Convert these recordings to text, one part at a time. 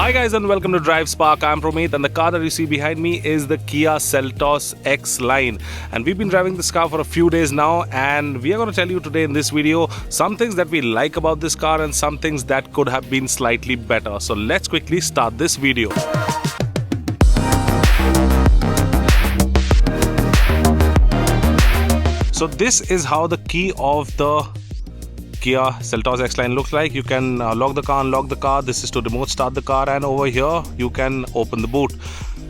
Hi guys and welcome to Drive Spark. I'm Promit and the car that you see behind me is the Kia Seltos X Line, and we've been driving this car for a few days now, and we are going to tell you today in this video some things that we like about this car and some things that could have been slightly better. So let's quickly start this video. So this is how the key of the Kia Seltos X Line looks like. You can lock the car, unlock the car. This is to remote start the car, and over here you can open the boot.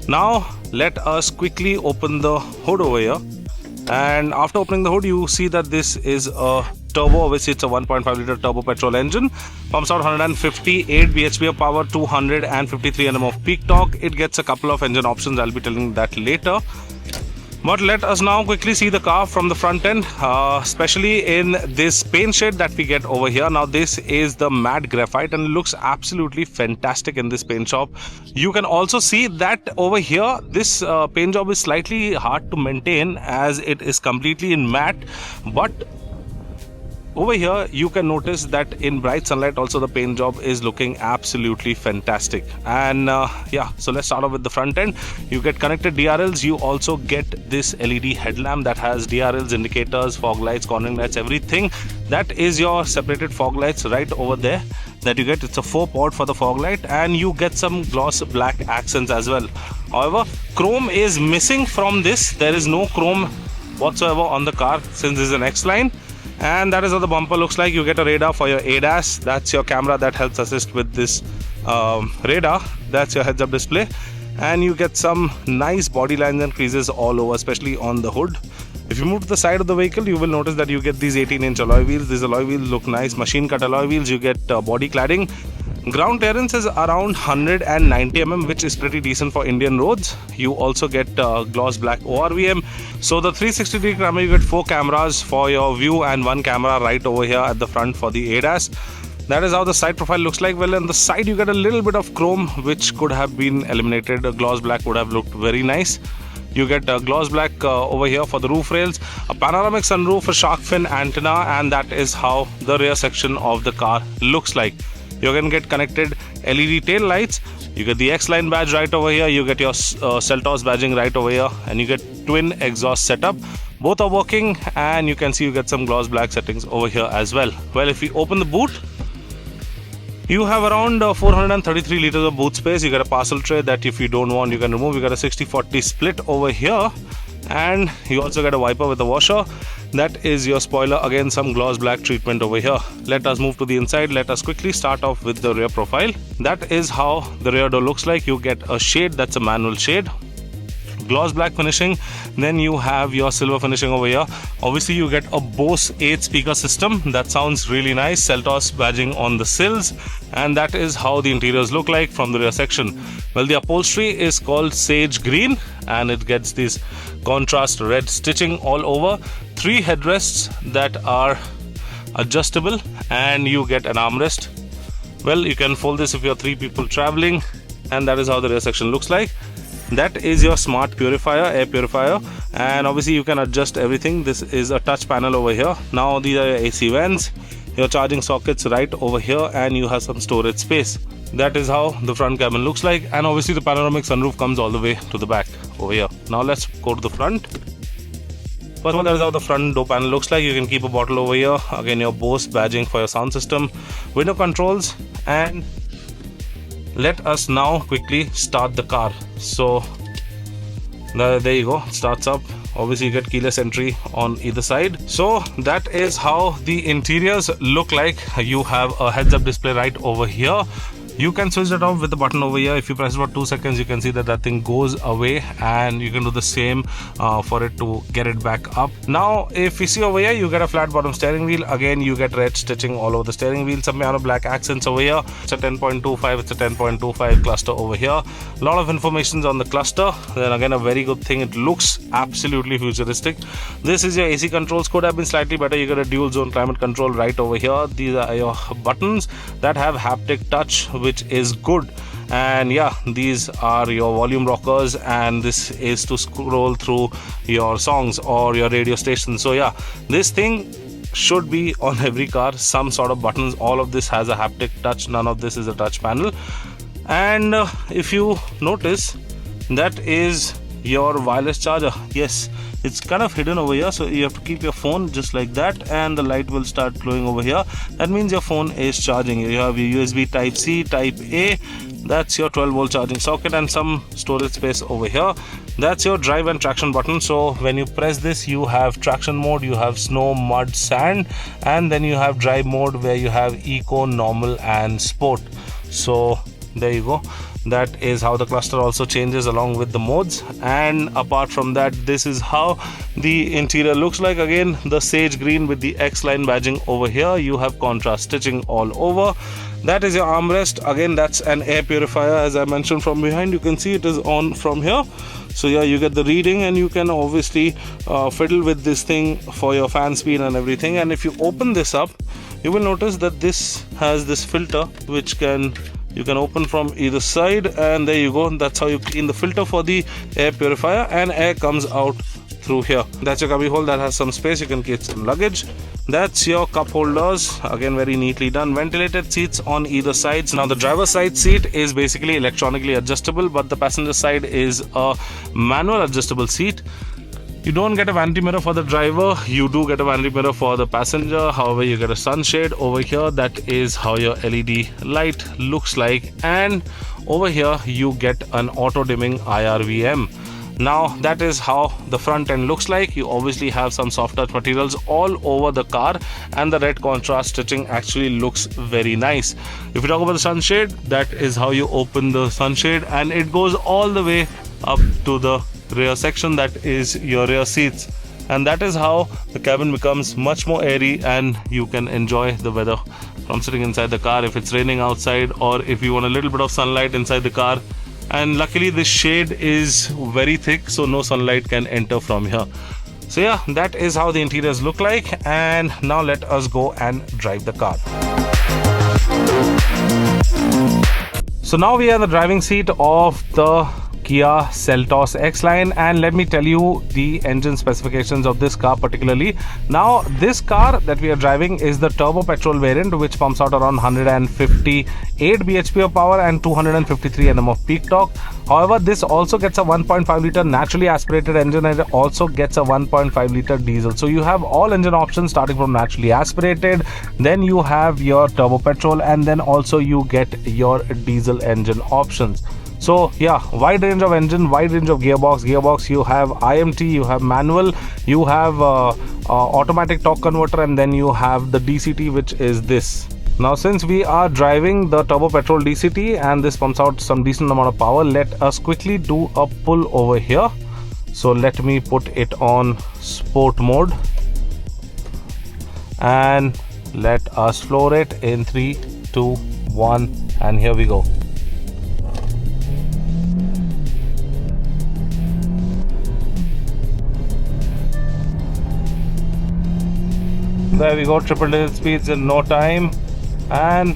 Now let us quickly open the hood over here, and after opening the hood you see that this is a turbo. Obviously it's a 1.5 liter turbo petrol engine, pumps out 158 bhp of power, 253 Nm of peak torque. It gets a couple of engine options, I'll be telling that later. But let us now quickly see the car from the front end, especially in this paint shade that we get over here. Now this is the matte graphite and it looks absolutely fantastic in this paint shop. You can also see that over here this paint job is slightly hard to maintain as it is completely in matte, but over here you can notice that in bright sunlight also the paint job is looking absolutely fantastic. And yeah, so let's start off with the front end. You get connected DRLs. You also get this LED headlamp that has DRLs, indicators, fog lights, cornering lights, everything. That is your separated fog lights right over there that you get. It's a 4-port for the fog light, and you get some gloss black accents as well. However, chrome is missing from this. There is no chrome whatsoever on the car since this is an X Line. And that is how the bumper looks like. You get a radar for your ADAS. That's your camera that helps assist with this radar. That's your heads-up display. And you get some nice body lines and creases all over, especially on the hood. If you move to the side of the vehicle, you will notice that you get these 18-inch alloy wheels. These alloy wheels look nice, machine-cut alloy wheels. You get body cladding. Ground clearance is around 190 mm, which is pretty decent for Indian roads. You also get gloss black ORVM. So the 360-degree camera, you get 4 cameras for your view and 1 camera right over here at the front for the ADAS. That is how the side profile looks like. Well, on the side you get a little bit of chrome which could have been eliminated. A gloss black would have looked very nice. You get gloss black over here for the roof rails, a panoramic sunroof, a shark fin antenna, and that is how the rear section of the car looks like. You're going to get connected LED tail lights. You get the X Line badge right over here. You get your Seltos badging right over here, and you get twin exhaust setup. Both are working, and you can see you get some gloss black settings over here as well. Well, if we open the boot, you have around 433 liters of boot space. You get a parcel tray that if you don't want you can remove. You got a 60-40 split over here, and you also get a wiper with a washer. That is your spoiler. Again, some gloss black treatment over here. Let us move to the inside. Let us quickly start off with the rear profile. That is how the rear door looks like. You get a shade, that's a manual shade, gloss black finishing. Then you have your silver finishing over here. Obviously you get a Bose 8 speaker system. That sounds really nice. Seltos badging on the sills, and that is how the interiors look like from the rear section. Well, the upholstery is called sage green, and it gets this contrast red stitching all over. 3 headrests that are adjustable, and you get an armrest. Well, you can fold this if you're 3 people traveling, and that is how the rear section looks like. That is your smart purifier, air purifier, and obviously you can adjust everything. This is a touch panel over here. Now these are your AC vents, your charging sockets right over here, and you have some storage space. That is how the front cabin looks like, and obviously the panoramic sunroof comes all the way to the back over here. Now let's go to the front. First of all, that is how the front door panel looks like. You can keep a bottle over here. Again, your Bose badging for your sound system, window controls, and let us now quickly start the car. So there you go, it starts up. Obviously you get keyless entry on either side. So that is how the interiors look like. You have a heads-up display right over here. You can switch that off with the button over here. If you press it for 2 seconds, you can see that thing goes away, and you can do the same for it to get it back up. Now, if you see over here, you get a flat bottom steering wheel. Again, you get red stitching all over the steering wheel. Some piano black accents over here. It's a 10.25. It's a 10.25 cluster over here. A lot of information on the cluster. Then again, a very good thing. It looks absolutely futuristic. This is your AC controls. Could have been slightly better. You get a dual zone climate control right over here. These are your buttons that have haptic touch, which is good. And yeah, these are your volume rockers, and this is to scroll through your songs or your radio station. So yeah, this thing should be on every car, some sort of buttons. All of this has a haptic touch, none of this is a touch panel. And if you notice, that is your wireless charger. Yes, it's kind of hidden over here, so you have to keep your phone just like that, and the light will start glowing over here. That means your phone is charging. You have your USB type C, type A, that's your 12-volt charging socket, and some storage space over here. That's your drive and traction button. So when you press this, you have traction mode, you have snow, mud, sand, and then you have drive mode where you have eco, normal and sport. So there you go. That is how the cluster also changes along with the modes. And apart from that, this is how the interior looks like. Again, the sage green with the X Line badging over here. You have contrast stitching all over. That is your armrest. Again, that's an air purifier, as I mentioned. From behind you can see it is on from here. So yeah, you get the reading, and you can obviously fiddle with this thing for your fan speed and everything. And if you open this up, you will notice that this has this filter which you can open from either side, and there you go. That's how you clean the filter for the air purifier, and air comes out through here. That's your cubby hole that has some space. You can keep some luggage. That's your cup holders, again very neatly done. Ventilated seats on either sides. Now the driver's side seat is basically electronically adjustable, but the passenger side is a manual adjustable seat. You don't get a vanity mirror for the driver, you do get a vanity mirror for the passenger. However, you get a sunshade over here. That is how your LED light looks like. And over here you get an auto dimming IRVM. Now that is how the front end looks like. You obviously have some soft touch materials all over the car, and the red contrast stitching actually looks very nice. If you talk about the sunshade, that is how you open the sunshade, and it goes all the way up to the rear section. That is your rear seats, and that is how the cabin becomes much more airy, and you can enjoy the weather from sitting inside the car if it's raining outside, or if you want a little bit of sunlight inside the car. And luckily this shade is very thick, so no sunlight can enter from here. So yeah, that is how the interiors look like. And now let us go and drive the car. So now we are in the driving seat of the Kia Seltos X Line, and let me tell you the engine specifications of this car particularly. Now this car that we are driving is the turbo petrol variant, which pumps out around 158 bhp of power and 253 Nm of peak torque. However, this also gets a 1.5 liter naturally aspirated engine, and it also gets a 1.5 liter diesel. So you have all engine options starting from naturally aspirated, then you have your turbo petrol, and then also you get your diesel engine options. So yeah, wide range of engine, wide range of gearbox. You have IMT, you have manual, you have automatic torque converter, and then you have the DCT, which is this. Now since we are driving the turbo petrol DCT and this pumps out some decent amount of power, let us quickly do a pull over here. So let me put it on sport mode, and let us floor it in 3, 2, 1, and here we go. There we go, triple digit speeds in no time, and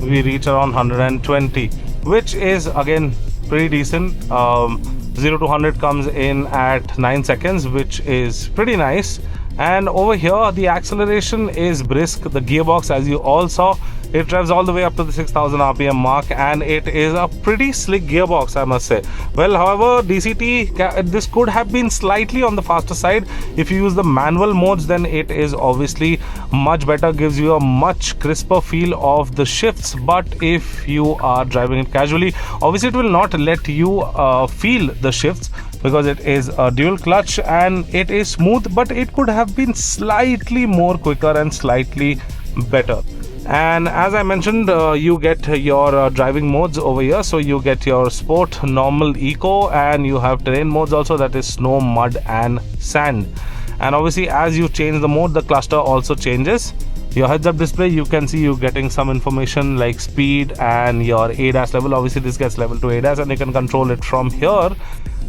we reach around 120, which is again pretty decent. 0 to 100 comes in at 9 seconds, which is pretty nice. And over here the acceleration is brisk. The gearbox, as you all saw, it revs all the way up to the 6000 rpm mark, and it is a pretty slick gearbox, I must say. Well, however, DCT, this could have been slightly on the faster side. If you use the manual modes, then it is obviously much better, gives you a much crisper feel of the shifts. But if you are driving it casually, obviously it will not let you feel the shifts, because it is a dual clutch and it is smooth, but it could have been slightly more quicker and slightly better. And as I mentioned, you get your driving modes over here. So you get your sport, normal, eco, and you have terrain modes also, that is snow, mud and sand. And obviously as you change the mode, the cluster also changes. Your heads up display, you can see you getting some information like speed and your ADAS level. Obviously this gets level to ADAS, and you can control it from here.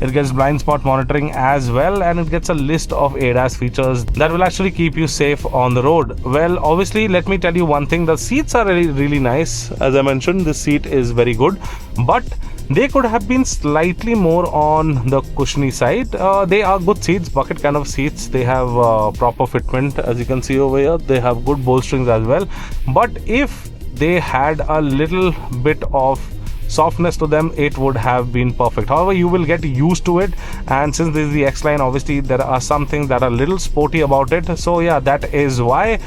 It gets blind spot monitoring as well, and it gets a list of ADAS features that will actually keep you safe on the road. Well, obviously, let me tell you one thing. The seats are really nice. As I mentioned, the seat is very good, but they could have been slightly more on the cushiony side. They are good seats, bucket kind of seats. They have proper fitment, as you can see over here. They have good bolsterings as well. But if they had a little bit of softness to them, it would have been perfect. However, you will get used to it, and since this is the X Line, obviously there are some things that are a little sporty about it. So yeah, that is why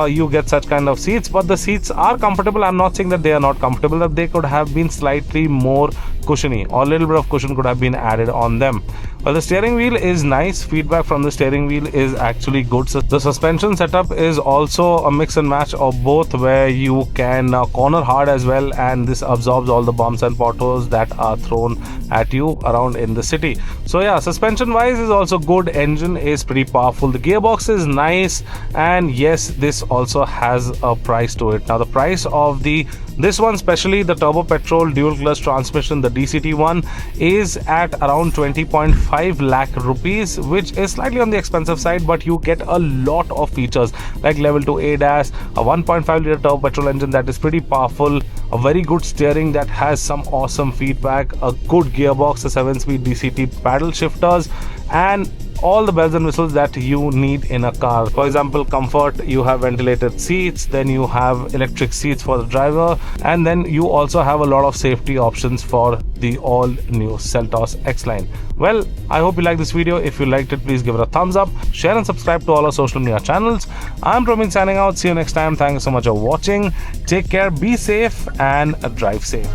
you get such kind of seats. But the seats are comfortable. I'm not saying that they are not comfortable, that they could have been slightly more cushiony, or a little bit of cushion could have been added on them. Well, the steering wheel is nice. Feedback from the steering wheel is actually good. So the suspension setup is also a mix and match of both, where you can corner hard as well, and this absorbs all the bumps and potholes that are thrown at you around in the city. So yeah, suspension wise is also good. Engine is pretty powerful. The gearbox is nice, and yes, this also has a price to it. Now the price of this one, especially the turbo petrol dual clutch transmission, the DCT one, is at around 20.5 lakh rupees, which is slightly on the expensive side, but you get a lot of features like level 2 ADAS, a 1.5 liter turbo petrol engine that is pretty powerful, a very good steering that has some awesome feedback, a good gearbox, a 7-speed DCT paddle shifters, and all the bells and whistles that you need in a car. For example, comfort, you have ventilated seats, then you have electric seats for the driver, and then you also have a lot of safety options for the all new Seltos X Line. Well, I hope you like this video. If you liked it, please give it a thumbs up, share and subscribe to all our social media channels. I'm Praveen signing out. See you next time. Thank you so much for watching. Take care, be safe, and drive safe.